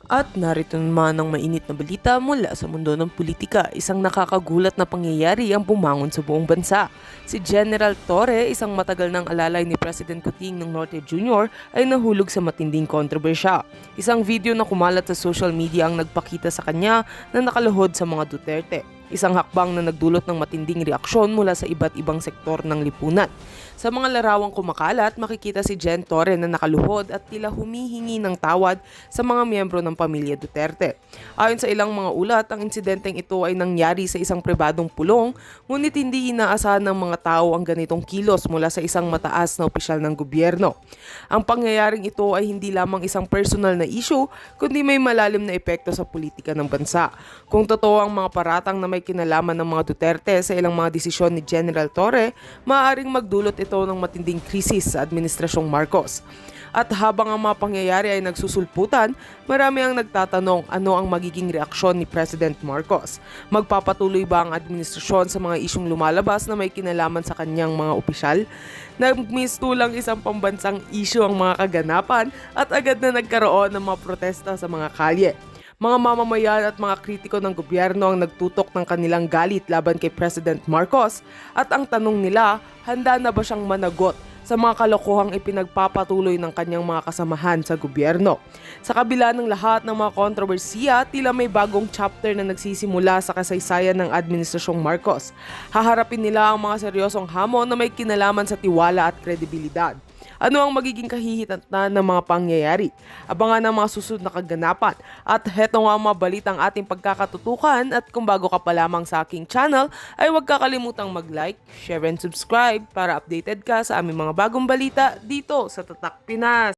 At narito naman ang mainit na balita mula sa mundo ng politika. Isang nakakagulat na pangyayari ang bumangon sa buong bansa. Si General Torre, isang matagal ng alalay ni President Kuting ng Norte Jr. ay nahulog sa matinding kontrobersya. Isang video na kumalat sa social media ang nagpakita sa kanya na nakaluhod sa mga Duterte. Isang hakbang na nagdulot ng matinding reaksyon mula sa iba't ibang sektor ng lipunan. Sa mga larawang kumakalat, makikita si Gen Torre na nakaluhod at tila humihingi ng tawad sa mga miyembro ng pamilya Duterte. Ayon sa ilang mga ulat, ang insidenteng ito ay nangyari sa isang pribadong pulong, ngunit hindi inaasahan ng mga tao ang ganitong kilos mula sa isang mataas na opisyal ng gobyerno. Ang pangyayaring ito ay hindi lamang isang personal na issue, kundi may malalim na epekto sa politika ng bansa. Kung totoo ang mga paratang na may kinalaman ng mga Duterte sa ilang mga desisyon ni General Torre, maaaring magdulot ito ng matinding krisis sa Administrasyong Marcos. At habang ang mga pangyayari ay nagsusulputan, marami ang nagtatanong ano ang magiging reaksyon ni President Marcos. Magpapatuloy ba ang administrasyon sa mga isyong lumalabas na may kinalaman sa kanyang mga opisyal? Nagmistulang isang pambansang isyu ang mga kaganapan at agad na nagkaroon ng mga protesta sa mga kalye. Mga mamamayan at mga kritiko ng gobyerno ang nagtutok ng kanilang galit laban kay President Marcos at ang tanong nila, handa na ba siyang managot sa mga kalokohang ipinagpapatuloy ng kanyang mga kasamahan sa gobyerno. Sa kabila ng lahat ng mga kontrobersiya, tila may bagong chapter na nagsisimula sa kasaysayan ng Administrasyong Marcos. Haharapin nila ang mga seryosong hamon na may kinalaman sa tiwala at kredibilidad. Ano ang magiging kahihitatan ng mga pangyayari? Abangan ang mga susunod na kaganapan. At heto nga ang mga balitang ating pagkakatutukan at kung bago ka pa lamang sa aking channel ay huwag kakalimutang mag-like, share and subscribe para updated ka sa aming mga bagong balita dito sa Tatak Pinas.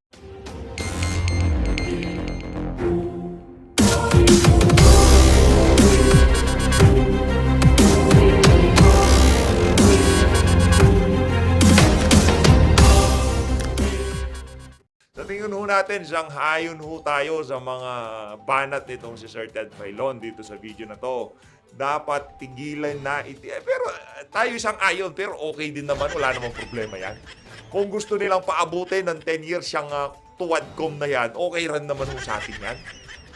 Sa tingin ho natin, sanghayon ho tayo sa mga banat nitong si Sir Ted Filon dito sa video na to. Dapat tigilan na pero tayo sang-ayon, pero okay din naman, wala namang problema yan. Kung gusto nilang paabutin ng 10 years siyang tuwadcom na yan, okay rin naman ho sa atin yan.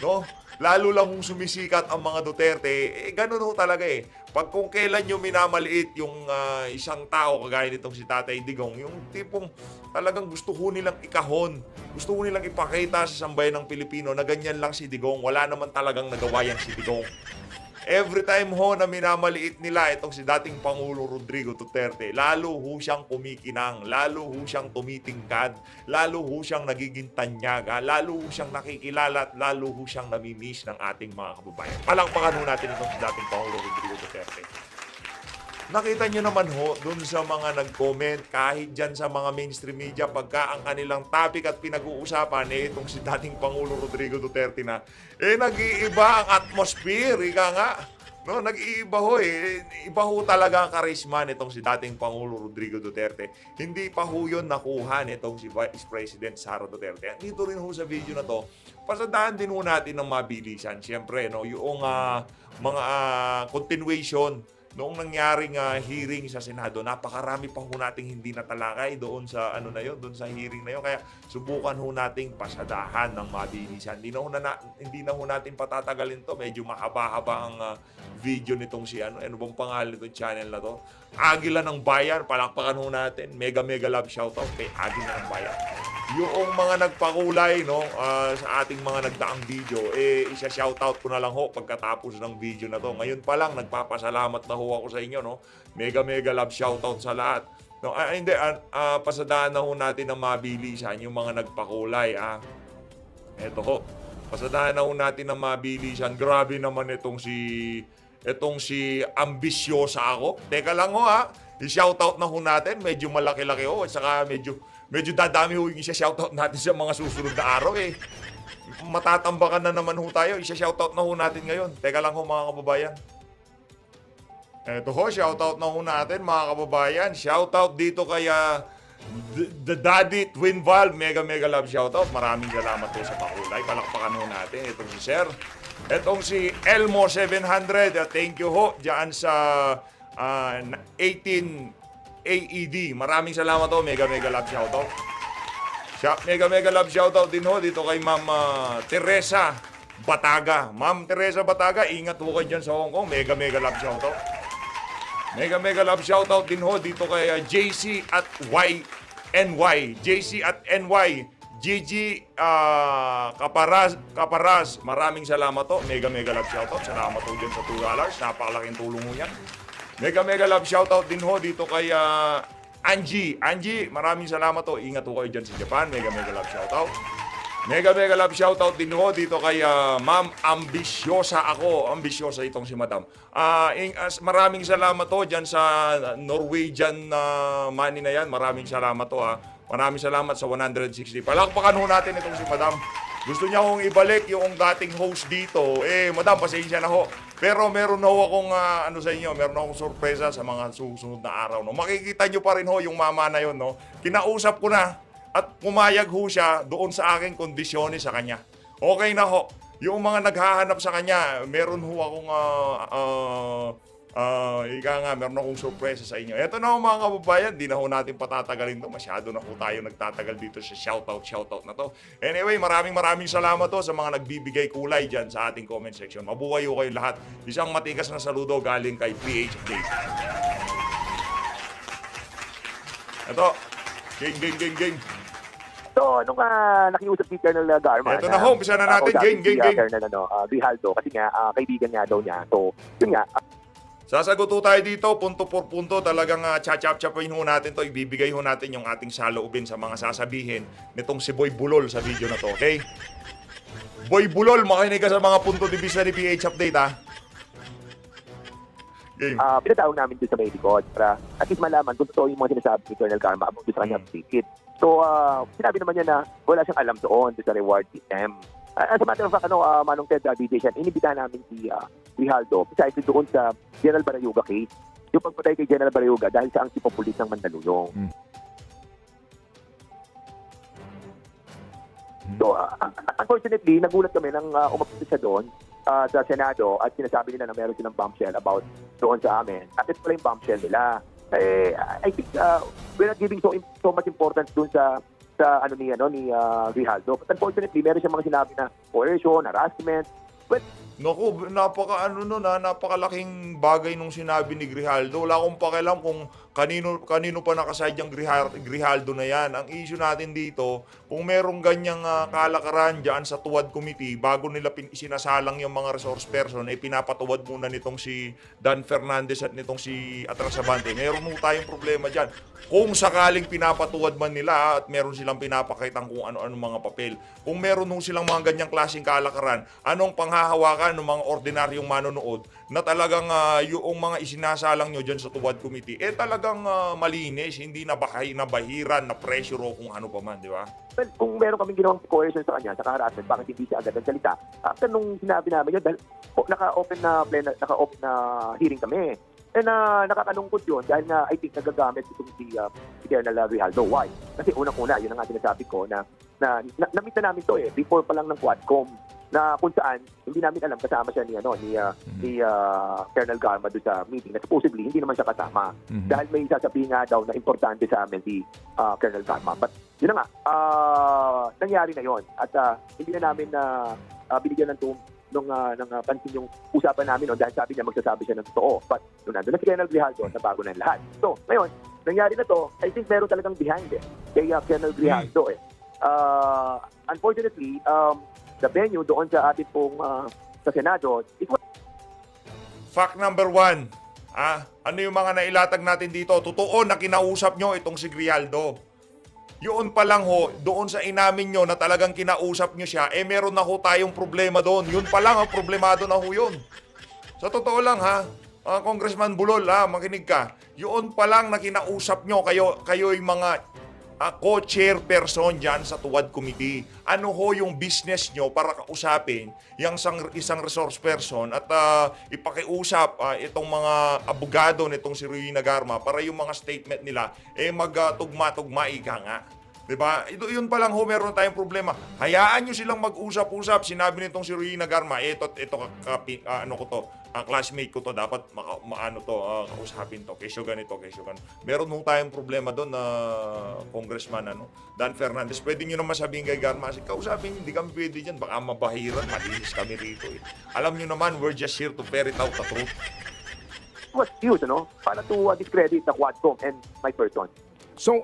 No? Lalo lang kung sumisikat ang mga Duterte, ganun ho talaga eh. Pag kung kailan nyo minamaliit yung isang tao, kagaya nitong si Tatay Digong, yung tipong talagang gusto ho nilang ikahon, gusto ho nilang ipakita sa sambayan ng Pilipino na ganyan lang si Digong, wala naman talagang nagawa yan si Digong. Every time ho na minamaliit nila itong si dating Pangulo Rodrigo Duterte, lalo ho siyang kumikinang, lalo ho siyang tumitingkad, lalo ho siyang nagiging tanyaga, lalo ho siyang nakikilala at lalo ho siyang namimiss ng ating mga kababayan. Palakpakan ho natin itong si dating Pangulo Rodrigo Duterte. Nakita nyo naman ho, dun sa mga nag-comment, kahit dyan sa mga mainstream media, pagka ang kanilang topic at pinag-uusapan, itong si dating Pangulo Rodrigo Duterte na, nag-iiba ang atmosphere, ika nga. No, nag-iiba ho Iba ho talaga ang karisma nitong si dating Pangulo Rodrigo Duterte. Hindi pa ho yun nakuha nitong si Vice President Sara Duterte. Dito rin ho sa video na to, pasadahan din ho natin ng mabilisan. Siyempre, no, yung mga continuation noong nangyaring hearing sa Senado, napakarami pa ho nating hindi natalakay doon sa doon sa hearing na yun. Kaya subukan ho nating pasadahan ng mabilisan. Hindi na ho natin patatagalin to. Medyo mahaba-haba ang video nitong si ano bang pangalan nitong channel na to? Agila ng Bayan, palakpakan ho natin. Mega love shoutout kay Agila ng Bayan. Yung mga nagpakulay sa ating mga nagdaang video, isa-shoutout ko na lang ho pagkatapos ng video na to. Ngayon pa lang, nagpapasalamat na ho ako sa inyo. No? Mega love shoutout sa lahat. No, pasadahan na ho natin ng mabilisan yung mga nagpakulay. Eto ho, pasadahan na ho natin ng mabilisan. Grabe naman itong si ambisyosa ako. Teka lang ho i-shoutout na ho natin. Medyo malaki-laki ho. At saka medyo dadami ho yung isa-shoutout natin sa mga susunod na araw Matatambakan na naman ho tayo. Isa-shoutout na ho natin ngayon. Teka lang ho mga kababayan. Eto ho, shoutout na ho natin mga kababayan. Shoutout dito kay The Daddy Twin Valve. Mega love shoutout. Maraming salamat po sa pakulay. Palakpakan ho natin. Itong si Sir. Itong si Elmo 700. Thank you ho dyan sa 18 AED. Maraming salamat ho. Mega love shoutout. Mega love shoutout din ho dito kay Ma'am Teresa Bataga. Ma'am Teresa Bataga, ingat ho kayo dyan sa Hong Kong. Mega love shoutout. Mega love shoutout din ho dito kay JC at YNY. JC at NY. Gigi Kaparas, maraming salamat to. Mega love shoutout. Salamat ho din sa $2. Napakalaking tulong ho yan. Mega love shoutout din ho dito kay Angie. Angie, maraming salamat to. Ingat ho kayo dyan sa Japan. Mega love shoutout. Mega love shoutout din ho dito kay Ma'am Ambisyosa ako. Ambisyosa itong si Madam. Maraming salamat to dyan sa Norwegian money na yan. Maraming salamat to ha. Maraming salamat sa 160. Palakpakan ho natin itong si Madam. Gusto niya hong ibalik yung dating host dito. Madam, pasensya na ho. Pero meron na ho akong sa inyo, meron akong sorpresa sa mga susunod na araw. No? Makikita nyo pa rin ho yung mama na yun. No? Kinausap ko na at pumayag ho siya doon sa aking kondisyones sa kanya. Okay na ho. Yung mga naghahanap sa kanya, meron ho akong meron akong sorpresa sa inyo. Ito na ho mga kababayan, di na ho natin patatagalin to. Masyado na ho tayo nagtatagal dito sa shoutout na to. Anyway, maraming salamat to sa mga nagbibigay kulay dyan sa ating comment section. Mabuhay ho kayo lahat. Isang matikas na saludo galing kay PH Update. Ito, gang. So, nung nakiusap si Colonel Garma, ito na ho, umpisa na natin, gang. Colonel Grijaldo, kasi nga, kaibigan nga daw niya. So, yun nga. Sasagot ho tayo dito, punto por punto, talagang chachap-chapin ho natin to, ibibigay ho natin yung ating saloobin sa mga sasabihin nitong si Boy Bulol sa video na to, okay? Boy Bulol, makinig ka sa mga punto de vista ni PH Update, ha? Game. Pinatawag namin doon sa Medicod para at least malaman kung totoo yung mga sinasabi ni Colonel Garma about sa kanyang ticket. So, sinabi naman niya na wala siyang alam doon sa reward system. As a matter of fact, Manong Ted, DJ Shen, inibitahan namin si Grijaldo precisely doon sa General Barayuga case. Yung pagpatay kay General Barayuga dahil sa ang sipong pulis ng Mandaluyong. So, unfortunately, nagulat kami nang umapunta siya doon sa Senado at sinasabi nila na meron silang bombshell about doon sa amin. At ito pala yung bombshell nila. I think we're not giving so much importance doon sa ni Grijaldo. But unfortunately, meron siyang mga sinabi na coercion, harassment. But Naku, napakalaking bagay nung sinabi ni Grijaldo. Wala akong pakialam kung kanino pa nakaside yung Grijaldo na yan. Ang issue natin dito, kung merong ganyang kalakaran dyan sa Tuwad Committee, bago nila isinasalang yung mga resource person, pinapatuwad muna nitong si Dan Fernandez at nitong si Atrasabante. Meron mo tayong problema dyan. Kung sakaling pinapatuwad man nila at meron silang pinapakitang kung ano-ano mga papel, kung meron silang mga ganyang klaseng kalakaran, anong panghahawakan ng mga ordinaryong manonood na talagang yung mga isinasalang nyo dyan sa Tuwad Committee, talagang malinis, hindi nabahiran, na pressure o kung ano pa man, di ba? well, kung meron kaming ginawang coercion sa kanya, sa harassment, bakit hindi siya agad nagsalita? After nung sinabi namin yun, dahil naka-open na hearing kami. And nakakalungkot yun dahil nga I think nagagamit itong si Colonel Grijaldo. Why? Kasi unang-una, yun ang nga sinasabi ko na na-meet na namin to before pa lang ng Quadcom, na kung saan hindi namin alam kasama siya ni Colonel Garma doon sa meeting na supposedly hindi naman siya kasama dahil may sasabihin nga daw na importante sa amin si Colonel Garma. But yun na nga, nangyari na yon at hindi na namin binigyan ng pansin yung usapan namin dahil sabi niya magsasabi siya ng totoo. But nung nandun na si Colonel Grijaldo, nabago na yung lahat. So, ngayon, nangyari na to, I think meron talagang behind kay Colonel Grijaldo Unfortunately, the venue doon sa ating pong sa Senado, it was... Fact number 1, ano yung mga nailatag natin dito? Totoo na kinausap nyo itong si Grijaldo. Yun pa lang ho, doon sa inamin nyo na talagang kinausap nyo siya, meron na ho tayong problema doon. Yun pa lang, problemado na ho yun. Sa totoo lang Congressman Bulol, makinig ka. Yun pa lang na kinausap nyo, kayo yung mga co-chairperson dyan sa Tuwad Committee. Ano ho yung business nyo para kausapin yung isang resource person at ipakiusap itong mga abogado nitong si Rowena Garma para yung mga statement nila magtugma-tugma ika nga. Diba? Yun pa lang ho, meron tayong problema. Hayaan nyo silang mag-usap-usap. Sinabi nitong si Ruina Garma, ano ko to, classmate ko to, dapat kausapin to, kesyo ganito. Meron ho tayong problema doon na congressman, Dan Fernandez. Pwede nyo naman sabihin kay Garma, kausapin nyo, hindi kami pwede dyan, baka mabahiran, malinis kami rito. Alam nyo naman, we're just here to ferret out the truth. Was used, para to discredit the Quadcom and my person. So,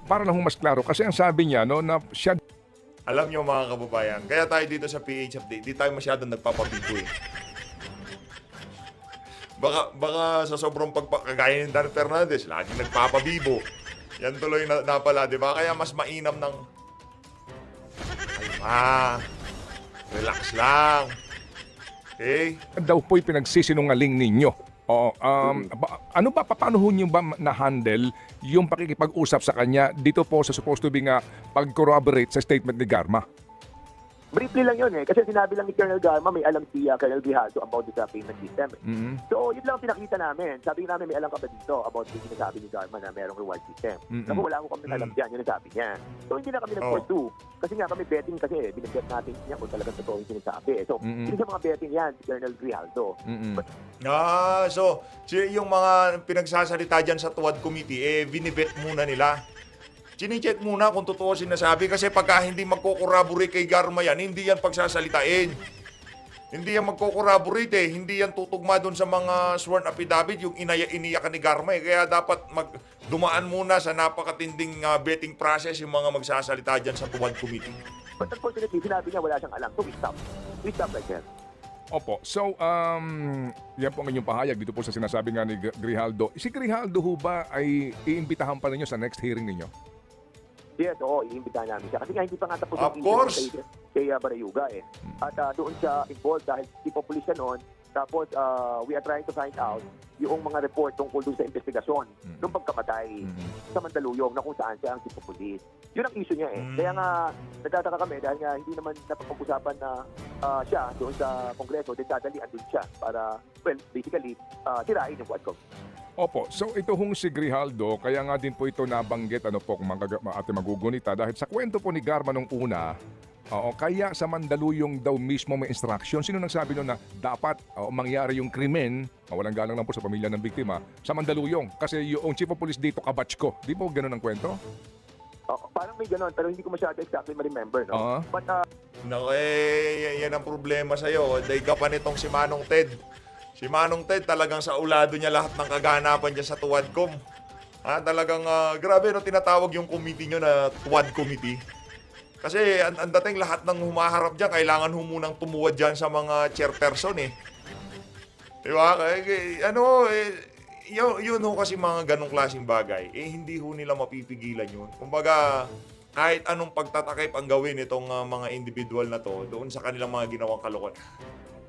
para lang mas klaro, kasi ang sabi niya, na siya Alam nyo mga kababayan, kaya tayo dito sa PH Update, di tayo masyadong nagpapabigo Baka sa sobrang pagkagaya ni Dan Fernandez, laging nagpapabibo. Yan tuloy na pala, di ba? Kaya mas mainam ng relax lang. Okay? daw po'y pinagsisinungaling ninyo. Oo, paano ho niyo ba na-handle yung pakikipag-usap sa kanya dito po sa supposed to be nga pag-corroborate sa statement ni Garma? Briefly lang yun kasi sinabi lang ni Colonel Garma may alam si Colonel Grijaldo about the payment system. So yun lang pinakita namin. Sabi namin may alam ka ba dito about yung sinasabi ni Garma na merong reward system. Naku, wala ko kami alam dyan, yun ang sabi niya. So hindi na kami nag-pursue. Kasi nga kami betting kasi binigyan natin niya kung talagang totoo yung sinasabi. So hindi sa mga betting yan si Colonel Grijaldo. So yung mga pinagsasalita dyan sa Tuwad Committee, binibet muna nila. Chine-check muna kung totoo sinasabi kasi pagka hindi magko-corroborate kay Garma yan, hindi yan pagsasalitain. Hindi yan magko-corroborate hindi yan tutugma doon sa mga sworn affidavit, yung iniyakan ni Garma Kaya dapat dumaan muna sa napakatinding betting process yung mga magsasalita dyan sa Tuwad Committee. But unfortunately, sinabi niya wala siyang alam. So we stop. We stop right there. Opo. So, yan po ang inyong pahayag dito po sa sinasabi nga ni Grijaldo. Si Grijaldo ho ba ay iimbitahan pa ninyo sa next hearing ninyo? Yes, oo, iimbitahan namin siya. Kasi nga hindi pa nga tapos Of course. kay Barayuga At doon siya involved dahil di pa pulis siya noon. Tapos we are trying to find out yung mga report tungkol doon sa investigasyon ng pagkamatay sa Mandaluyong na kung saan siya ang chief of police. Yun ang issue niya Kaya nga nagtataka kami dahil nga hindi naman napapag-usapan na siya doon sa Kongreso, then dadali andun siya para, well, basically, tirain yung Quadcom. Opo. So ito hong si Grijaldo, kaya nga din po ito nabanggit kung ating magugunita dahil sa kwento po ni Garma nung una, kaya sa Mandaluyong daw mismo may instruction. Sino nagsabi nun na dapat mangyari yung krimen, walang galang lang po sa pamilya ng biktima, sa Mandaluyong? Kasi yung chief of police dito, kabatch ko. Di po ganun ang kwento? Parang may ganon, pero hindi ko masyado exactly ma-remember. But, yan ang problema sa'yo. Dahil ka pa nitong si Manong Ted. Si Manong Ted talagang sa ulado niya lahat ng kaganapan dyan sa Tuwadcom. Talagang grabe tinatawag yung committee nyo na Tuwad Committee. Kasi ang dating lahat ng humaharap dyan, kailangan humunang tumuwad dyan sa mga chairperson Diba? Yun ho kasi mga ganong klaseng bagay. Hindi ho nila mapipigilan yun. Kumbaga, kahit anong pagtatakip ang gawin itong mga individual na to, doon sa kanilang mga ginawang kalokohan,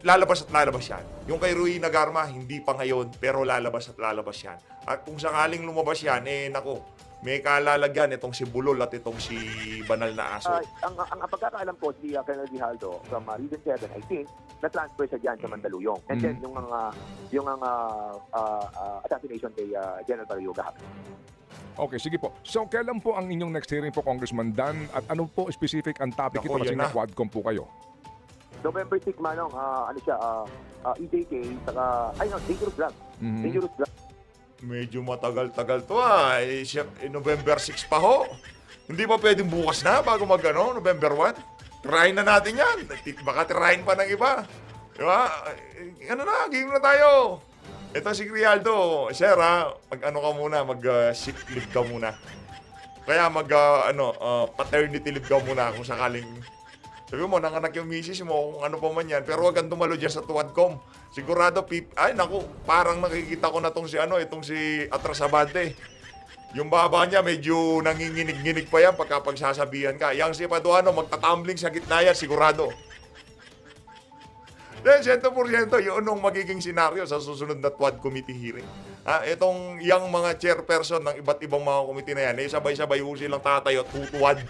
lalabas at lalabas yan. Yung kay Ruina Garma, hindi pa ngayon, pero lalabas at lalabas yan. At kung sakaling lumabas yan, may kalalagyan itong si Bulol at itong si Banal na Aso. ang pagkakaalam ko, si Colonel Grijaldo from Region 7, I think, na-transfer siya dyan sa Mandaluyong. And then, yung assassination kay General Barayuga. Okay, sige po. So, kailan po ang inyong next hearing po, Congressman Dan? At ano po specific ang topic ito kasi nga Quadcom po kayo? November 6, Manong, EJK, saka, dangerous drug. Dangerous drug. Medyo matagal-tagal to November 6 pa ho. Hindi pa pwedeng bukas na bago November 1? Tirahin na natin yan. Baka tirahin pa ng iba. Diba? Game na tayo. Ito si Grijaldo. Sir mag-ano ka muna, mag-sick leave ka muna. Kaya paternity leave ka muna kung sakaling sabi mo, nanganak yung misis mo, kung ano pa man yan. Pero huwag kang dumalo dyan sa Tuwadcom. Sigurado, parang nakikita ko na itong si Atrasabante. Yung baba niya, medyo nanginginig-nginig pa yan pagsasabihan ka. Yang si Paduano, magtatumbling sa gitna yan, sigurado. Then, 100% yun ang magiging senaryo sa susunod na Tuwad Committee hearing. Yung mga chairperson ng iba't ibang mga committee na yan, sabay-sabay ho silang tatayo at tutuwad.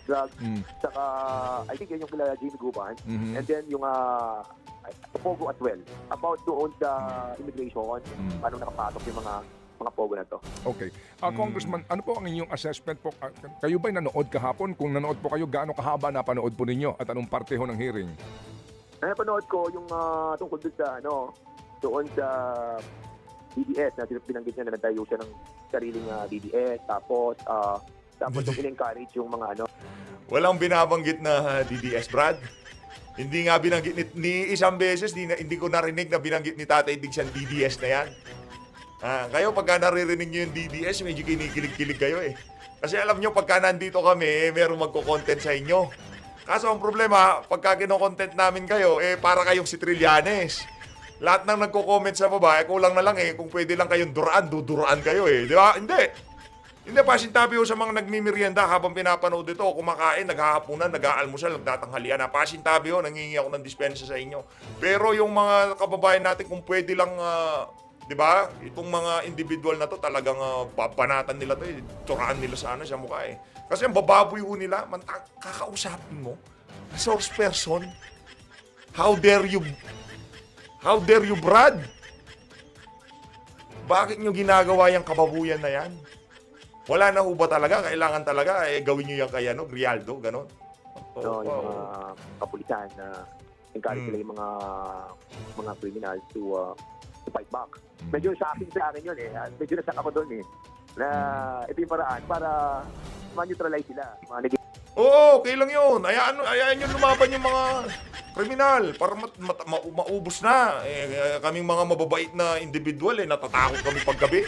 Drugs, saka I think yan yung kila Jimmy Guban, and then yung Pogo as well, about doon sa immigration, paano nakapasok yung mga mga pogo na to. Okay. Congressman, ano po ang inyong assessment po? Kayo ba'y nanood kahapon? Kung nanood po kayo, gaano kahaba napanood po ninyo? At anong parte ho ng hearing? Napanood ko yung tungkol doon sa DDS na binanggit niya na nagtayo siya ng sariling DDS. Tapos yung in-encourage yung mga Walang binabanggit na DDS, Brad. Hindi nga binanggit ni isang beses, hindi ko narinig na binanggit ni Tatay Diggs ang DDS na yan. Kayo pagka naririnig nyo yung DDS, medyo kinikilig-kilig kayo eh. Kasi alam nyo, pagka nandito kami, merong magko-content sa inyo. Kaso ang problema, pagka kino-content namin kayo, para kayong si Trillanes. Lahat ng nagko-comment sa baba, kulang na lang kung pwede lang kayong duduraan kayo eh. Di ba? Hindi, pasintabi ko sa mga nagmimerienda habang pinapanood ito, kumakain, naghahapunan, nag-aalmusal, nagtatanghalian. Pasintabi ko, nangingi ako ng dispensa sa inyo. Pero yung mga kababayan natin, kung pwede lang, di ba, itong mga individual na to, talagang babanatan nila to, turaan nila sa mukha eh. Kasi ang bababoy ho nila, kakausapin mo, source person, how dare you, Brad? Bakit nyo ginagawa yung kababuyan na yan? Wala na ho ba talaga? Kailangan talaga gawin nyo yan kay Grialdo, gano'n? yung mga kapulisan na encourage nila yung mga criminals to fight back. Medyo shocking sa akin yun eh. Medyo nasak ako doon eh. Na ito yung paraan para ma-neutralize sila. Oo, okay lang yun. Ayaan yun lumaban yung mga kriminal para maubos na. Kaming mga mababait na individual natatakot kami paggabi.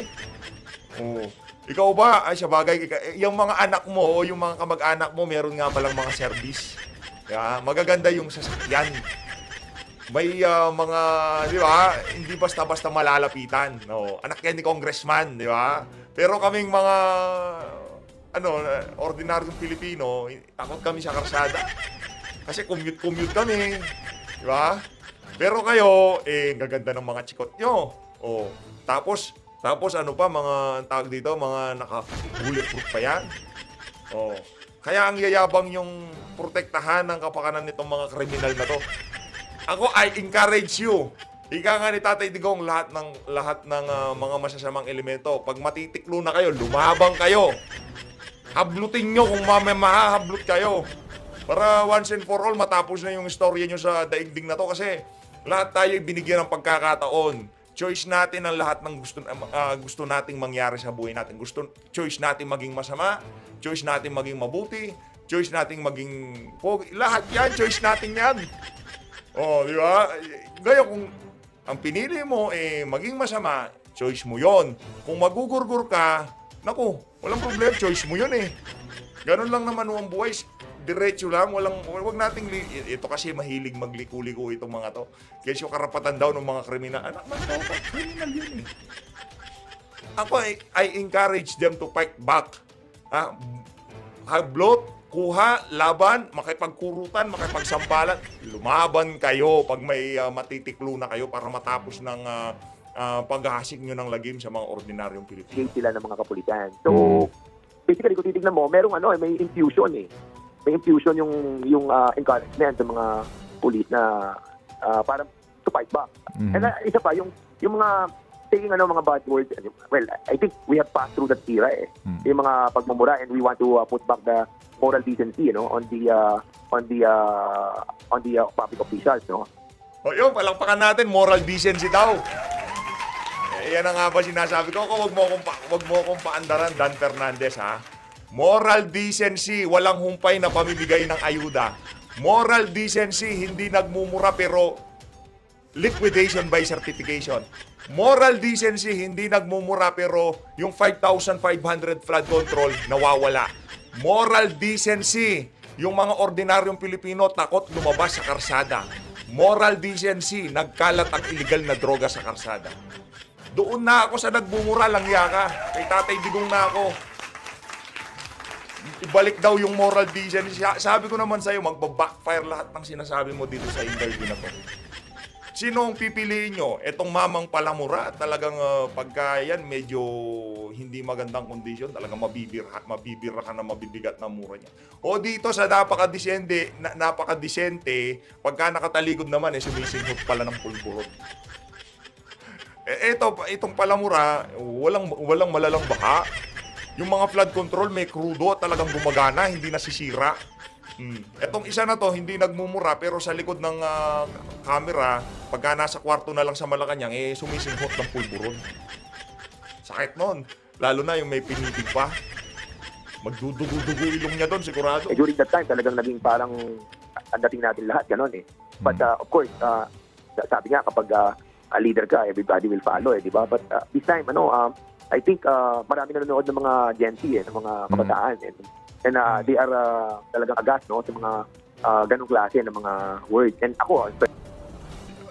Oo. Ikaw ba, sa bagay, yung mga anak mo o yung mga kamag-anak mo, meron nga palang mga service. Magaganda yung sasakyan. May mga, di ba, hindi basta-basta malalapitan. No? Anak yan ni Congressman, di ba? Pero kaming mga, ordinaryong Pilipino, takot kami sa karsada. Kasi commute kami, di ba? Pero kayo, gaganda ng mga chikot nyo. Tapos mga tawag dito, mga naka-bulletproof pa yan. Kaya ang yayabang yung protektahan ng kapakanan nitong mga kriminal na to. Ako, I encourage you. Ika nga ni Tatay Digong, lahat ng mga masasamang elemento. Pag matitiklo na kayo, lumabang kayo. Hablutin nyo kung mahahablot kayo. Para once and for all, matapos na yung istorya nyo sa daigdig na to. Kasi lahat tayo binigyan ng pagkakataon. Choice natin ang lahat ng gusto nating mangyari sa buhay natin. Choice natin maging masama, choice natin maging mabuti, choice natin maging pogi. Lahat yan, choice natin yan. Di ba? Gaya kung ang pinili mo maging masama, choice mo yon. Kung magugurgur ka, naku, walang problema, choice mo yun eh. Ganun lang naman ang buhay. Diretso lang, wag nating ito kasi mahilig magliku-liko itong mga to. Kasi yung karapatan daw ng mga kriminal. Anak man daw, kriminal yun eh. Ako, I encourage them to fight back. Hablot, kuha, laban, makipagkurutan, makipagsampalan. Lumaban kayo pag may matitiklo na kayo para matapos ng paghahasik nyo ng lagim sa mga ordinaryong Pilipino. Sila ng mga kapulisan. So, basically, kung titignan mo, merong may infusion eh. May infusion yung encouragement sa mga pulis na para to fight back. And isa pa, yung mga taking mga bad words, well, I think we have passed through that era eh. Yung mga pagmumura, and we want to put back the moral decency on the public officials, no? Yun, palakpakan natin, moral decency daw. Yan ang nga ba sinasabi ko. Wag mo akong paandaran, Dan Fernandez, ha? Moral decency, walang humpay na pamimigay ng ayuda. Moral decency, hindi nagmumura pero liquidation by certification. Moral decency, hindi nagmumura pero yung 5,500 flood control nawawala. Moral decency, yung mga ordinaryong Pilipino takot lumabas sa karsada. Moral decency, nagkalat ang illegal na droga sa karsada. Doon na ako sa nagmumura, langya ka. Kay Tatay Digong na ako. Ibalik daw yung moral decency. Sabi ko naman sa'yo, magbabackfire lahat ng sinasabi mo dito sa interview na to. Sino ang pipiliin nyo? Etong mamang palamura, talagang pagka yan medyo hindi magandang kondisyon, talagang mabibira ka na mabibigat na mura niya. O dito sa napakadisente, pagka nakataligod naman, sumisinghot pala ng pulburot. Itong Palamura, walang malalang baha. Yung mga flood control may krudo at talagang gumagana, hindi nasisira. Etong isa na to, hindi nagmumura pero sa likod ng camera, pagka nasa kwarto na lang sa Malacanang, sumisinghot ng pulburon. Sakit nun. Lalo na yung may pinitig pa. Magdudugo-dugo ilong niya doon, sigurado. During that time, talagang naging parang ang dating natin lahat, gano'n eh. But of course, sabi nga kapag leader ka, everybody will follow di ba? But this time, I think marami nanonood ng mga Gen Z ng mga kabataan. And they are talagang agas sa mga ganong klase ng mga words. And ako,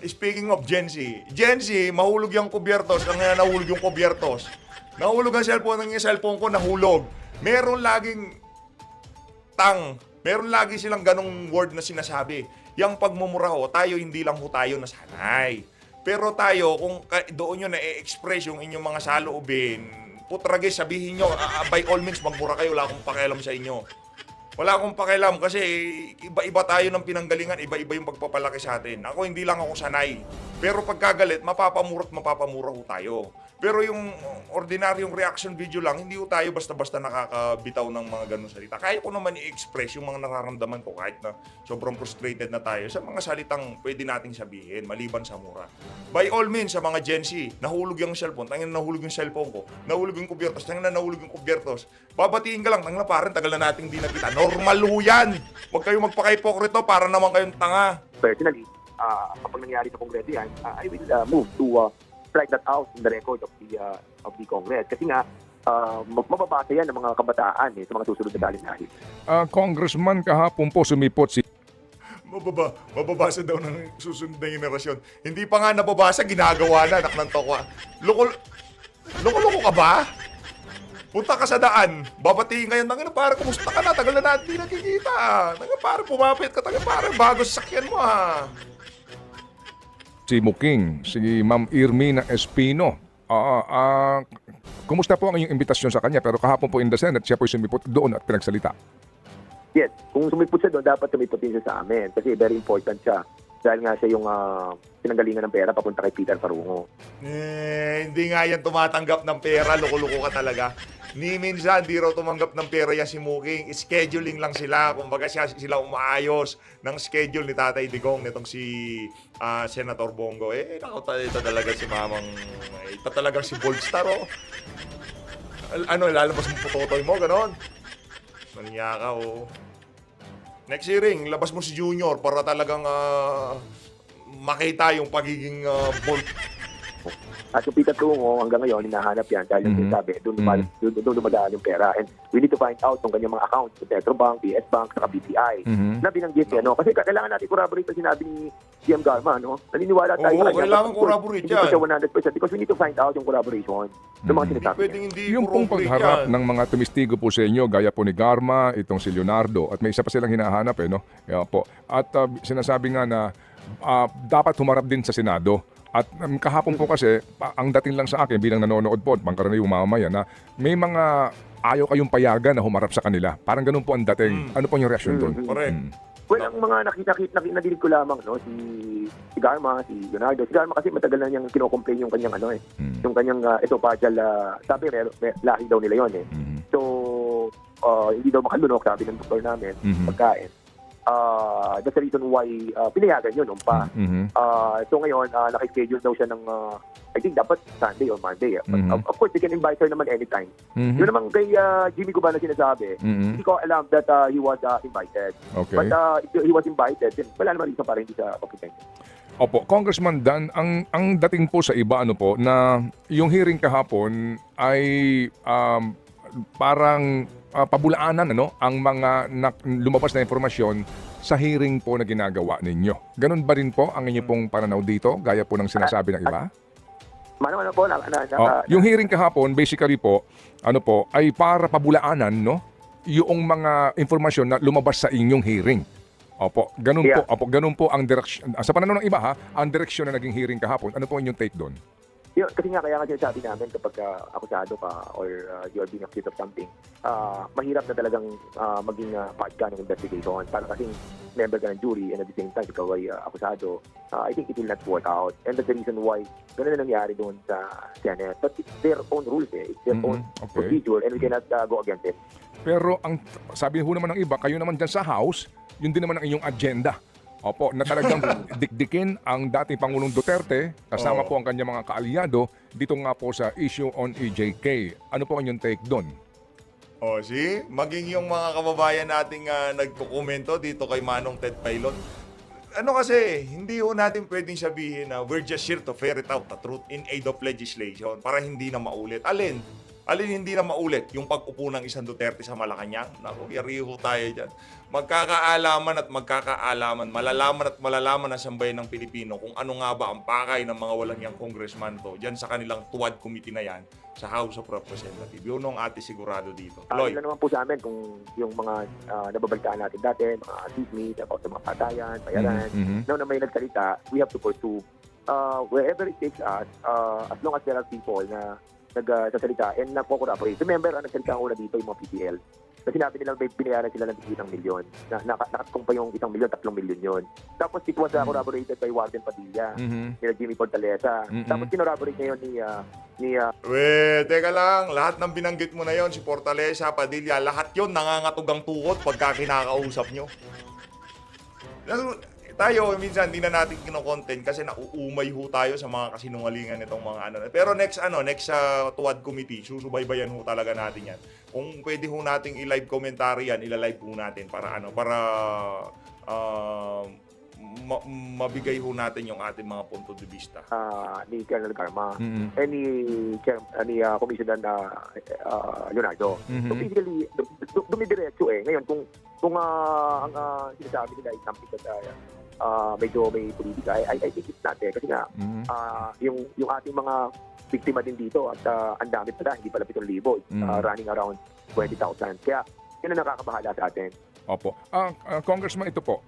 Speaking of Gen Z, mahulog yung kubyertos. Nahulog yung kubyertos. Nahulog ang cellphone ko, nahulog. Meron laging meron lagi silang ganong word na sinasabi. Yung pagmumura tayo hindi lang tayo nasanay. Pero tayo, kung doon nyo na-express yung inyong mga saloobin, putrage, sabihin nyo, by all means, magmura kayo, wala akong pakialam sa inyo. Wala akong pakialam kasi iba-iba tayo ng pinanggalingan, iba-iba yung pagpapalaki sa atin. Ako hindi lang ako sanay. Pero pagkagalit, mapapamura tayo. Pero yung ordinaryong reaction video lang, hindi tayo basta-basta nakakabitaw ng mga ganun salita. Kaya ko naman i-express yung mga nararamdaman ko kahit na sobrang frustrated na tayo sa mga salitang pwede nating sabihin, maliban sa mura. By all means, sa mga Gen Z, nahulog yung cellphone, nahulog yung cellphone ko, nahulog yung kubyertos, nahulog yung kubyertos. Babatiin ka lang, parang tagal na nating di nakita. Normal ho yan! Huwag kayong magpaka-hipokrito para naman kayong tanga. personally, kapag nangyari sa Kongreso yan, I will move to strike that out in the record of the Congress. Kasi nga, mababasa yan ng mga kabataan sa mga susunod na dalinahin. Congressman, kahapon po sumipot si Mababasa daw ng susunod na generasyon. Hindi pa nga nababasa, ginagawa na, anak ng tokwa. Loko-loko ka ba? Punta ka sa daan, babatiin kayo, para kumusta ka na, tagal na natin di nakikita. Para pumapit ka, para bago sasakyan mo si Muking, si Ma'am Irmina Espino. Kumusta po ang inyong imbitasyon sa kanya? Pero kahapon po in the Senate, siya po sumipot doon at pinagsalita. Yes, kung sumipot siya doon, dapat sumipot din siya sa amin. Kasi very important siya. Dahil nga siya yung pinanggalingan ng pera papunta kay Peter Parungo. Hindi nga yan tumatanggap ng pera, loko-loko ka talaga. Ni minsan, di raw tumanggap ng pera yan si Muking. Scheduling lang sila. Kumbaga sila umaayos ng schedule ni Tatay Digong nitong si Senator Bongo. Ito talaga si Mamang, ito talaga si Boldstar, lalabas mo putotoy mo, ganon. Manya ka, Next hearing, labas mo si Junior para talagang makita yung pagiging bold. At yung Peter Parungo, hanggang ngayon, hinahanap yan dahil yung sinasabi, doon dumadaan yung pera. And we need to find out kung kanyang mga accounts sa Petrobank, PS Bank, saka BPI. Na binanggit niya, Kasi kailangan natin corroborate ang sinabi ni GM Garma, Naniniwala tayo. Oo, kailangan corroborate yan. Hindi pa siya 100% because we need to find out yung collaboration ng mga sinasabi niya. Yung pong pagharap ng mga tumistigo po sa inyo, gaya po ni Garma, itong si Leonardo, at may isa pa silang hinahanap, Kaya po. At sinasabi nga na dapat humarap din sa Senado. At kahapon po kasi, ang dating lang sa akin bilang nanonood po at pangkaraniwang mamamayan na may mga ayaw kayong payagan na humarap sa kanila. Parang ganun po ang dating. Ano po yung reaction doon? Correct. Well, ang mga nadinig ko lamang, si Garma, si Leonardo. Si Garma kasi matagal na niyang kino-complain yung kanyang, yung kanyang esophageal, sabi, lahi daw nila yun, So, hindi daw makalunok, sabi ng doktor namin, pagkain. That's the reason why pinayagan yun pa. So ngayon, naka-schedule daw siya ng, I think dapat Sunday or Monday. But, of course, they can invite her naman anytime. Yun naman kay Jimmy Guban na sinasabi, hindi ko alam that he was invited. Okay. But if he was invited, then wala naman reason para hindi siya papunta. Opo, Congressman Dan, ang dating po sa iba na yung hearing kahapon ay parang pabulaanan ang mga lumabas na informasyon sa hearing po na ginagawa ninyo. Ganun ba rin po ang inyo pong pananaw dito, gaya po ng sinasabi ng iba? Ano po, yung hearing kahapon, basically po, ay para pabulaanan, yung mga informasyon na lumabas sa inyong hearing. Opo, ganun po. Opo, ganun po ang direksyon. Sa pananaw ng iba ang direksyon na naging hearing kahapon. Ano po inyong take doon? Kasi nga kaya nga sinasabi namin kapag akusado ka or you are being accused of something, mahirap na talagang maging part ka ng investigation. Para kasing member ka ng jury and at the same time ikaw ay akusado, I think it will not work out. And that's the reason why ganun na nangyari doon sa Senate. But it's their own rules eh. It's their own Okay. procedure and we cannot go against it. Pero ang sabi ho naman ng iba, kayo naman dyan sa House, yun din naman ang inyong agenda. Opo, na talagang dikdikin ang dating Pangulong Duterte, kasama po ang kanyang mga kaalyado, dito nga po sa issue on EJK. Ano po ang inyong take doon? See? Maging yung mga kababayan nating nagkukomento dito kay Manong Ted Pailon. Ano kasi, hindi ho natin pwedeng sabihin na we're just here to ferret out the truth in aid of legislation para hindi na maulit. Alin hindi na maulit yung pag-upo ng isang Duterte sa Malacanang? Naku, yariho tayo dyan. Magkakaalaman at magkakaalaman, malalaman ng sambayan ng Pilipino kung ano nga ba ang pakay ng mga walang yang congressman to dyan sa kanilang tuwad committee na yan sa House of Representatives. Yun ang ate sigurado dito. Lloyd. Ilan naman po sa amin kung yung mga nababalitaan natin dati, mga chismis about sa mga patayan, bayaran. Now na may nagsalita, we have to pursue wherever it takes us, as long as there are people na nagsasalita and nagko-cooperate. Remember, ang nagsalita ang una dito yung mga PPL. Kasi sinabi nilang may binayaran sila ng tigit ng milyon. Nakatong pa yung 1 milyon, 3 milyon yun. Tapos it was corroborated by Warden Padilla, nila Jimmy Fortaleza. Tapos kinorroborate niya yun ni Teka lang, lahat ng binanggit mo na yon, si Fortaleza, Padilla, lahat yon nangangatugang tukot pagka kinakausap nyo. Tayo, minsan, hindi na natin kino-content kasi nauumay ho tayo sa mga kasinungalingan nitong mga ano. Pero next Tuwad Committee, susubaybayan ho talaga natin yan. Kung pwede ho nating i-live commentary yan, ila-live ho natin para mabigay ho natin yung ating mga punto de vista. ni Colonel Garma and ni Commissioner Leonardo. So basically, dumidiretso eh. Ngayon, kung ang sinasabi nila is something that medyo may politika, I think it's not eh. Kasi nga, yung ating mga biktima din dito at ang dami pala, hindi pala 7,000. It's running around 20,000. Kaya, yun ang nakakabahala sa atin. Opo. Congressman, ito po.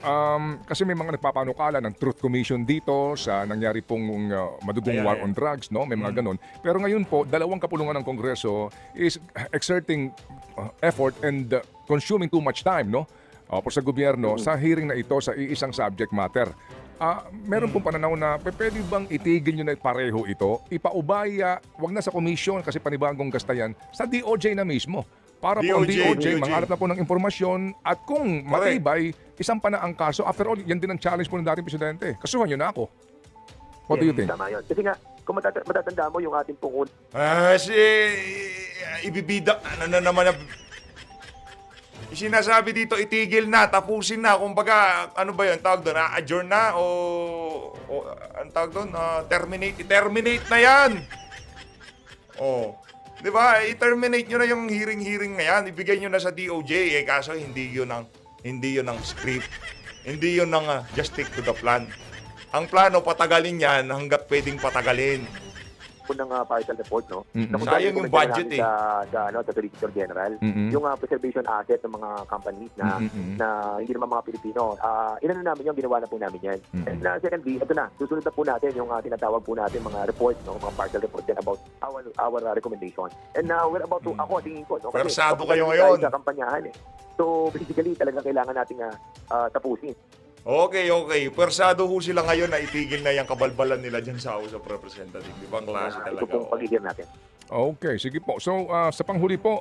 Kasi may mga nagpapanukala ng Truth Commission dito sa nangyari pong madugong war on drugs, no? May mga ganon. Pero ngayon po, 2 kapulungan ng Kongreso is exerting effort and consuming too much time, no? Opo, sa gobyerno, sa hearing na ito sa iisang subject matter. Meron pong pananaw na pwede bang itigil nyo na pareho ito, ipaubaya, wag na sa commission kasi panibagong gastayan, sa DOJ na mismo. Para po ang DOJ, mangharap na po ng impormasyon at kung matibay, isang pa na ang kaso. After all, yan din ang challenge po ng dating presidente. Kasuhan nyo na ako. What do you think? Tama yun. Kasi nga, kung matatanda mo yung ating pong Ibibida, ano naman na sinasabi dito, itigil na, tapusin na. Kumbaga, ano ba yun? Tawag doon, adjourn na o ang tawag doon, terminate na yan. Di ba? I-terminate nyo na yung hearing na yan. Ibigay nyo na sa DOJ. Kaso hindi yun ang script. Hindi yun ang just stick to the plan. Ang plano, patagalin yan hanggat pwedeng patagalin. ng partial report, no? Sayang yung budget eh. Sa Solicitor General, yung preservation asset ng mga companies na hindi naman mga Pilipino. Inano namin yung ginawa na po namin yan. And secondly, ito na, susunod na po natin yung tinatawag po natin mga reports, no? Mga partial reports din about our recommendation. And we're about to, ako tingin ko, no? Persado kayo ngayon. Sa kampanyahan eh. So basically, talaga kailangan nating tapusin. Okay. Persado ho sila ngayon na itigil na yung kabalbalan nila dyan sa House of Representatives. Di ba ang klase talaga? Ito pong pag-hear natin. Okay, sige po. So, sa panghuli po,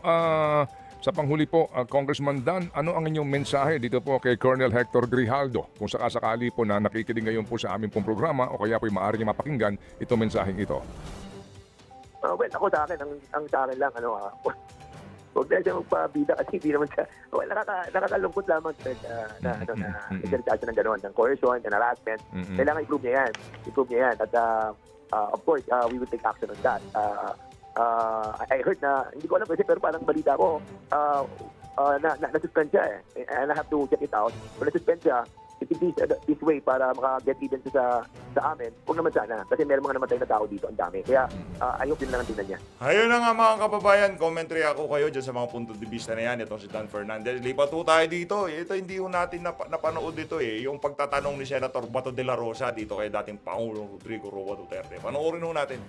Congressman Dan, ano ang inyong mensahe dito po kay Colonel Hector Grijaldo? Kung sakasakali po na nakikinig ngayon po sa aming pong programa o kaya po maaari niya mapakinggan itong mensaheng ito. Well, ako sa akin, ang sa akin lang, huwag na siya magpabida kasi hindi naman siya, nakakalungkot lamang na isalita siya ng gano'n, ng coercion, ng harassment. Kailangan i-prove niya yan. At of course, we will take action on that. I heard na, hindi ko alam kasi pero parang balita ko, na-suspend siya eh. And I have to check it out. Kung na-suspend siya, if it is this way para maka-get even sa amin, huwag naman sana. Kasi meron mga namatay na tao dito, ang dami. Kaya I hope yun lang ang tingnan niya. Ayun na nga mga kababayan, commentary ako kayo dyan sa mga punto de vista na yan. Itong si Dan Fernandez. Lipat po tayo dito. Ito hindi ho natin napanood dito eh. Yung pagtatanong ni Senator Bato de la Rosa dito kay dating Pangulong Rodrigo Roa Duterte. Panoorin ho natin.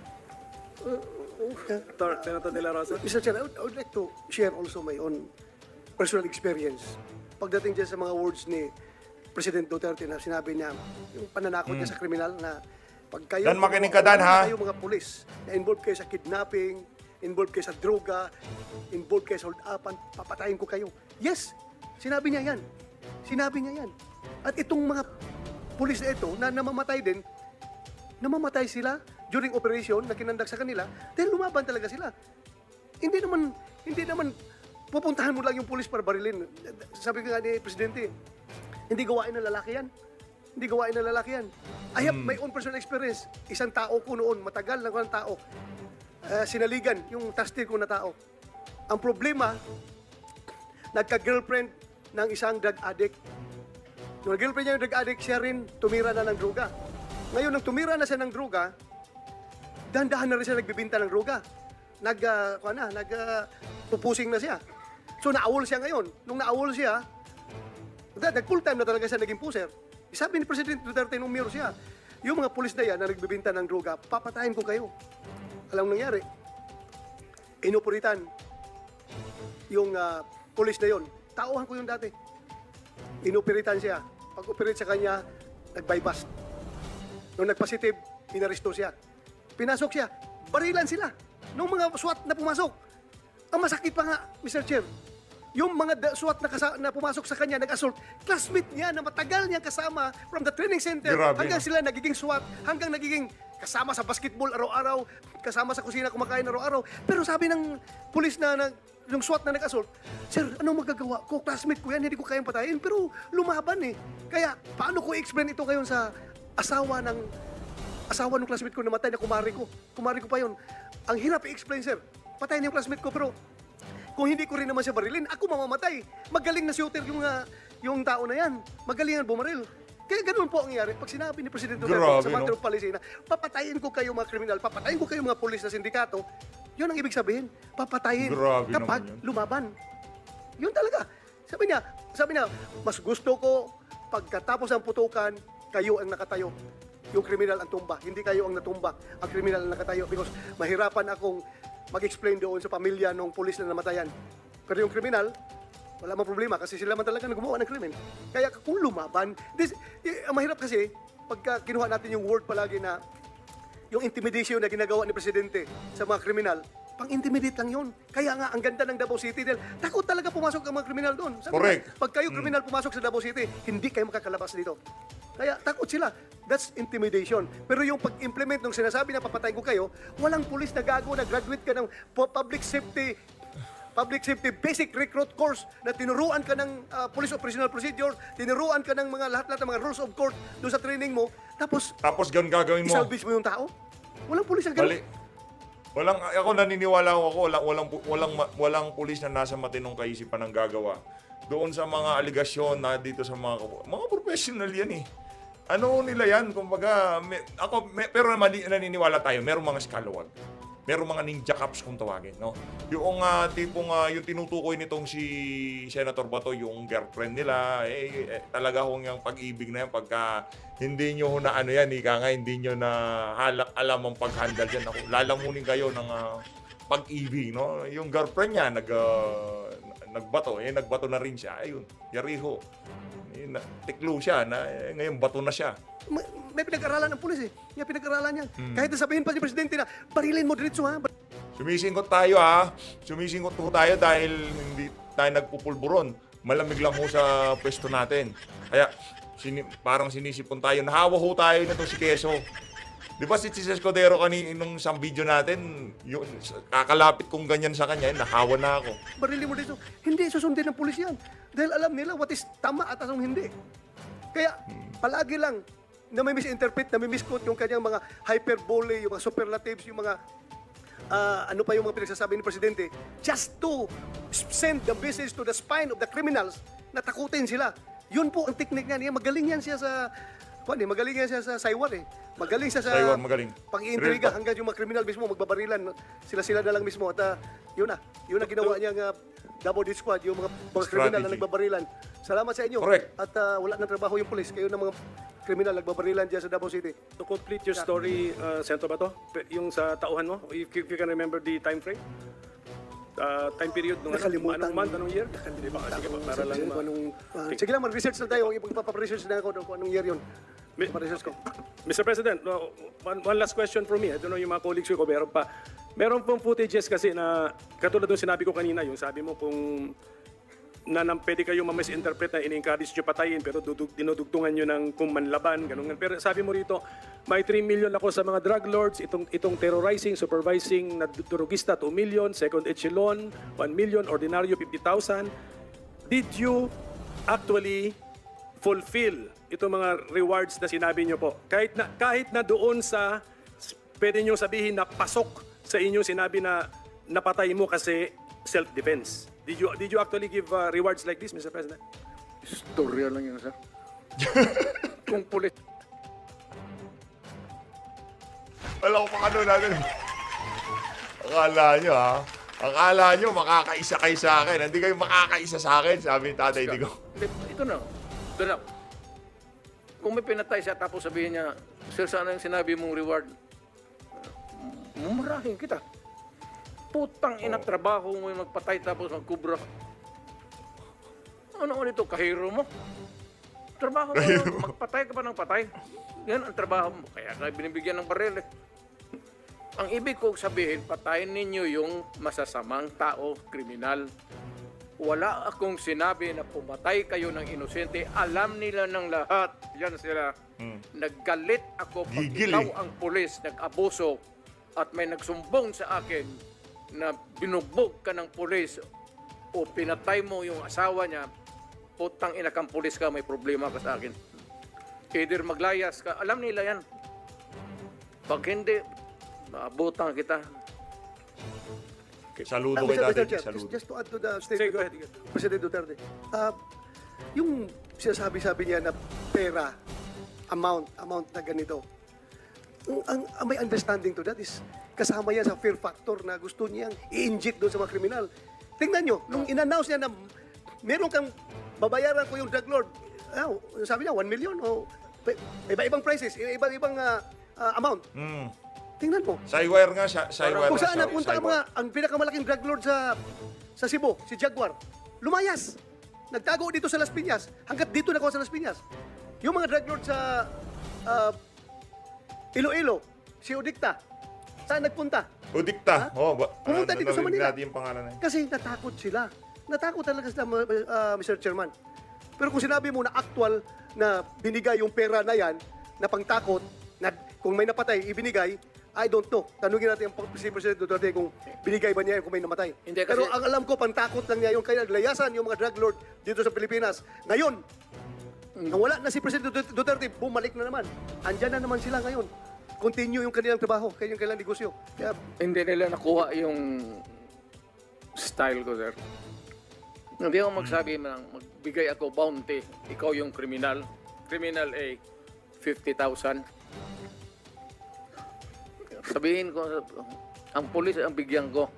Senator De La Rosa. Mr. Chair, I would like to share also my own personal experience. Pagdating dyan sa mga words ni President Duterte na sinabi niya, yung pananakot niya sa kriminal na pag kayo, Dan, makinig ka, Dan, ha? kayo mga pulis na involved kayo sa kidnapping, involved kayo sa droga, involved kayo sa hold-upan, papatayin ko kayo. Yes, sinabi niya yan. Sinabi niya yan. At itong mga pulis na ito na namamatay din, namamatay sila during operation na kinandak sa kanila dahil lumaban talaga sila. Hindi naman pupuntahan mo lang yung pulis para barilin. Sabi ko nga ni Presidente, hindi gawain ng lalaki yan. Hindi gawain ng lalaki yan. I have my own personal experience. Isang tao ko noon, matagal na ko ng tao, sinaligan yung trusted ko na tao. Ang problema, nagka-girlfriend ng isang drug addict. Nung girlfriend niya yung drug addict, siya rin tumira na ng droga. Ngayon, nang tumira na siya ng droga, dahan-dahan na rin siya nagbibinta ng droga. Pupusing na siya. So, naawol siya ngayon. Nung naawol siya, nag-full time na talaga siya naging puser. Sabi ni President Duterte nung mirror siya, yung mga pulis na yan na nagbibinta ng droga, papatayin ko kayo. Alam nangyari? Inoporitan yung pulis na yon. Tauhan ko yung dati. Inoperitan siya. Pag-operate sa kanya, nag-bypass. Nung nag-positive, inaresto siya. Pinasok siya. Barilan sila. Nung mga SWAT na pumasok. Ang masakit pa nga, Mr. Chair, yung mga SWAT na pumasok sa kanya, nag-assault, classmate niya na matagal niyang kasama from the training center Grabe, hanggang no? sila nagiging SWAT, hanggang nagiging kasama sa basketball araw-araw, kasama sa kusina kumakain araw-araw. Pero sabi ng pulis yung SWAT na nag-assault, Sir, anong magagawa ko? Classmate ko yan, hindi ko kayang patayin. Pero lumaban eh. Kaya, paano ko i-explain ito ngayon sa asawa ng classmate ko na matay na kumari ko? Kumari ko pa yun. Ang hirap i-explain, sir. Patayin yung classmate ko, pero kung hindi ko rin naman siya barilin, ako mamamatay. Magaling na shooter yung tao na yan. Magaling ang bumaril. Kaya ganun po ang nangyari. Pag sinabi ni President Duterte Grabe, sa matter no? of policy na papatayin ko kayo mga kriminal, papatayin ko kayo mga pulis na sindikato, yun ang ibig sabihin. Papatayin Grabe kapag naman yun. lumaban. Yun talaga. Sabi niya, mas gusto ko pagkatapos ng putukan, kayo ang nakatayo. Yung kriminal ang tumba. Hindi kayo ang natumba. Ang kriminal ang nakatayo because mahirapan akong mag-explain doon sa pamilya ng pulis na namatayan. Pero yung kriminal, wala mang problema kasi sila man talaga gumawa ng krimen. Kaya kung lumaban, ang mahirap kasi, pagka kinuha natin yung word palagi na yung intimidation na ginagawa ni Presidente sa mga kriminal, pang-intimidate lang yun. Kaya nga, ang ganda ng Davao City dahil takot talaga pumasok ang mga kriminal doon. Sabi Correct. nga, pag kayo kriminal pumasok sa Davao City, hindi kayo makakalabas dito. Kaya takot sila. That's intimidation. Pero yung pag-implement ng sinasabi na papatayin ko kayo, walang pulis na gago na graduate ka ng public safety basic recruit course na tinuruan ka ng police operational procedure, tinuruan ka ng mga lahat-lahat ng mga rules of court doon sa training mo, tapos Tapos ganun gagawin mo. isalvage mo yung tao? Walang pulis na ganun. Mali. Ako naniniwala ako, walang pulis na nasa matinong kaisipan ang gagawa. Doon sa mga aligasyon na dito sa mga professional yan eh. Ano nila yan? Kumbaga, pero naniniwala tayo, merong mga scalawag. Merong mga ninja cops kung tawagin, no? Yung tipong yung tinutukoy nitong si Senator Bato, yung girlfriend nila, talaga hong yung pag-ibig na yan, pagka hindi nyo na ano yan, hindi nyo na alam ang pag-handle dyan. Lalamunin kayo ng pag-ibig, no? Yung girlfriend niya, nagbato na rin siya. Ayun, yariho. Tiklo siya, ngayon bato na siya. May pinag-aralan ng pulis eh. May pinag-aralan niya. Kahit nasabihin pa si Presidente na, barilin mo diretso ha. Sumisingkot tayo ha. Sumisingkot po tayo dahil hindi tayo nagpupulburon. Malamig lang ho sa pwesto natin. Kaya parang sinisipon tayo. Nahawa ho tayo na si Quezon. Di ba si Chis Escudero nung isang video natin, yun, kakalapit kong ganyan sa kanya, nahawa na ako. Barilin mo diretso. Hindi susundin ng pulis yan. Dahil alam nila what is tama at anong hindi. Kaya palagi lang na may misinterpret, na may misquote yung kanyang mga hyperbole, yung mga superlatives, yung mga ano pa yung mga pinagsasabi ni Presidente, just to send the message to the spine of the criminals na takutin sila. Yun po ang technique niya. Magaling yan siya sa magaling yan siya sa Saiwan eh. Magaling siya sa Saiwan, magaling. pang-iintriga Real hanggang yung mga kriminal mismo magbabarilan. Sila na lang mismo. At yun na ginawa niya double death squad, yung mga kriminal na Strategy. nagbabarilan. Salamat sa inyo. Correct. At wala nang trabaho yung police. Kayo na mga kriminal nagbabarilan dyan sa Davao City. To complete your story, Senator Bato, yung sa tauhan mo, if you can remember the time frame? Time period nung Nakalimutan. anong month, anong year? Di ba? Sige pa, para lang Sige lang, mag-research na tayo. Ipagpaparesearch na ako kung anong year yun. Mi- Pa-research ko. Mr. President, one last question from me. I don't know yung mga colleagues ko, meron pa. Meron pong footages kasi na, katulad ng sinabi ko kanina, yung sabi mo kung pwede kayo ma-misinterpret na in-encourage nyo patayin pero dinudugtungan nyo ng kung manlaban, ganun. Pero sabi mo rito, may 3 million ako sa mga drug lords, itong terrorizing, supervising na drugista 2 million, second echelon 1 million, ordinaryo 50,000. Did you actually fulfill itong mga rewards na sinabi nyo po? Kahit na doon sa pwede nyo sabihin na pasok sa inyo sinabi na napatay mo kasi self-defense. Did you actually give rewards like this, Mr. President? Istorya lang yun, sir. Kung pulit. Alam ko pa ano natin. Akala nyo makakaisa kayo sa akin. Hindi kayo makakaisa sa akin, sabi ni Tatay Digo. Hindi, ito na. Doon na. Kung may pinatay siya tapos sabihin niya, sir, sana yung sinabi mong reward? Mumurahin kita. Putang ina, trabaho mo yung magpatay tapos magkubra. Ano ito, kahiro mo? Trabaho mo yun, magpatay ka pa ng patay. Yan ang trabaho mo. Kaya ka binibigyan ng baril eh. Ang ibig kong sabihin, patayin ninyo yung masasamang tao, kriminal. Wala akong sinabi na pumatay kayo ng inosente. Alam nila ng lahat. Yan sila. Naggalit ako pag Gigil ikaw eh. ang pulis, nag-abuso at may nagsumbong sa akin na binugbog ka ng pulis o pinatay mo yung asawa niya, putang ina kang pulis ka, may problema ka sa akin. Either maglayas ka, alam nila yan. Pag hindi, maabutan kita. Saludo kay Mr. Tatay Chair, Digo. Saludo. just to add to the Say, statement go ahead. of President Duterte. Yung sinasabi niya na pera, amount na ganito, ang may understanding to that is kasama yan sa fear factor na gusto niyang i-inject doon sa mga kriminal. Tingnan nyo, nung in-announce niya na meron kang babayaran ko yung drug lord, sabi niya 1 million o iba-ibang prices, iba-ibang amount. Tingnan mo. Saiwire nga siya. Saiwire Kung nga saan siya. napunta ang ang pinakamalaking drug lord sa Cebu, si Jaguar, lumayas. Nagtago dito sa Las Piñas. Hanggat dito na sa Las Piñas. Yung mga drug lord sa Iloilo, si Udikta, saan nagpunta? Udikta. Pumunta dito sa Manila. natin yung pangalan na yun. Kasi natakot sila. Natakot talaga sila, Mr. Chairman. Pero kung sinabi mo na actual na binigay yung pera na yan, na pangtakot, na kung may napatay, ibinigay, I don't know. Tanungin natin ang si President Duterte kung binigay ba niya yan kung may namatay. Hindi, kasi- Pero ang alam ko, pangtakot lang niya yung kaya naglayasan yung mga drug lord dito sa Pilipinas. Ngayon, nang wala na si President Duterte, bumalik na naman. Andyan na naman sila ngayon. Continue yung kanilang trabaho, kanilang negosyo. Kaya Hindi nila nakuha yung style ko, sir. Hindi ako magsabi ng magbigay ako bounty. Ikaw yung kriminal. Criminal A, 50,000. Sabihin ko, ang pulis ang bigyan ko.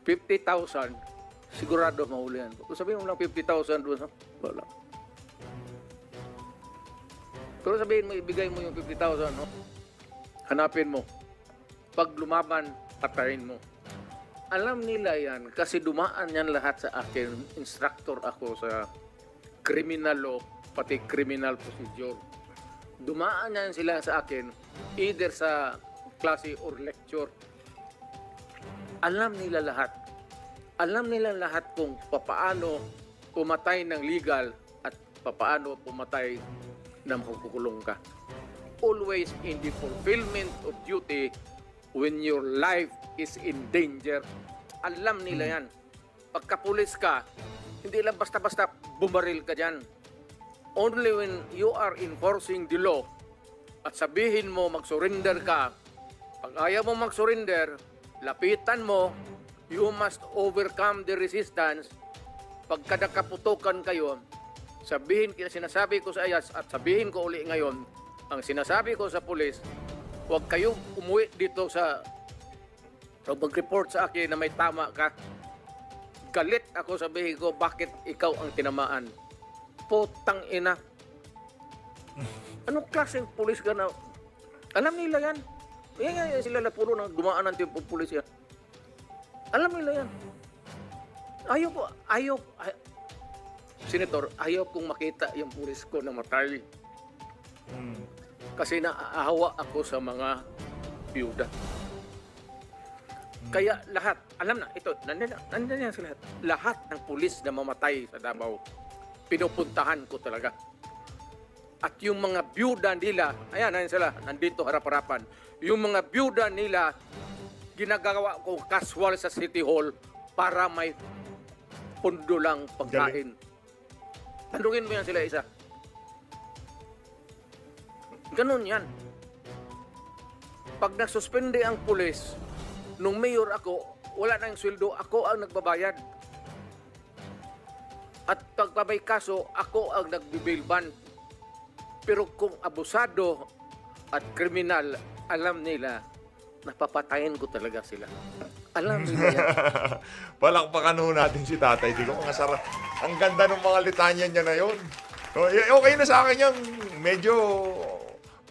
50,000, sigurado mahulihan ko. Kung sabihin mo lang 50,000 doon, wala. Pero sabihin mo, ibigay mo yung 50,000, no? Hanapin mo. Pag lumaban, patayin mo. Alam nila yan kasi dumaan yan lahat sa akin. Instructor ako sa criminal law, pati criminal procedure. Dumaan yan sila sa akin either sa klase or lecture. Alam nila lahat. Alam nila lahat kung papaano pumatay ng legal at papaano pumatay na makukulong ka. Always in the fulfillment of duty when your life is in danger. Alam nila yan. Pagkapulis ka, hindi lang basta-basta bumaril ka dyan. Only when you are enforcing the law at sabihin mo mag-surrender ka, pag ayaw mo mag-surrender, lapitan mo, you must overcome the resistance. Pagka nakaputukan kayo, Sinasabi ko sa IAS at sabihin ko uli ngayon, ang sinasabi ko sa pulis, huwag kayo umuwi dito sa mag-report sa akin na may tama ka. Galit ako, sabihin ko, bakit ikaw ang tinamaan? Putang ina. Anong klaseng pulis ka na? Alam nila yan. Yan sila na puro nang dumaan ng tipong pulis yan. Alam nila yan. Senator, ayaw kong makita yung pulis ko na matay. Kasi naaawa ako sa mga biyuda. Kaya lahat, alam na, ito, nandiyan sa lahat. Lahat ng pulis na mamatay sa Davao, pinupuntahan ko talaga. At yung mga biyuda nila, ayan sila, nandito harap-harapan. Yung mga biyuda nila, ginagawa ko casual sa City Hall para may pundo lang pagkain. Tanungin mo yan sila isa. Ganun yan. Pag nasuspende ang pulis, nung mayor ako, wala nang sweldo, ako ang nagbabayad. At pag may kaso, ako ang nagbibail ban. Pero kung abusado at kriminal, alam nila, napapatayin ko talaga sila. Alam nila yan. Palakpakan ho natin si Tatay Digong. Ang sarap. Ang ganda ng mga litanya niya na yun. Okay na sa akin yung medyo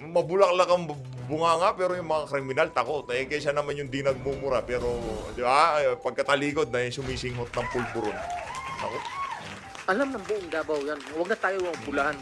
mabulaklak ang bunga nga, pero yung mga kriminal takot. Kaysa naman yung di nagmumura. Pero, di ba, pagkatalikod na yung sumisinghot ng pulburon. Takot. Alam ng buong Davao yan. Huwag na tayo ang pulahan.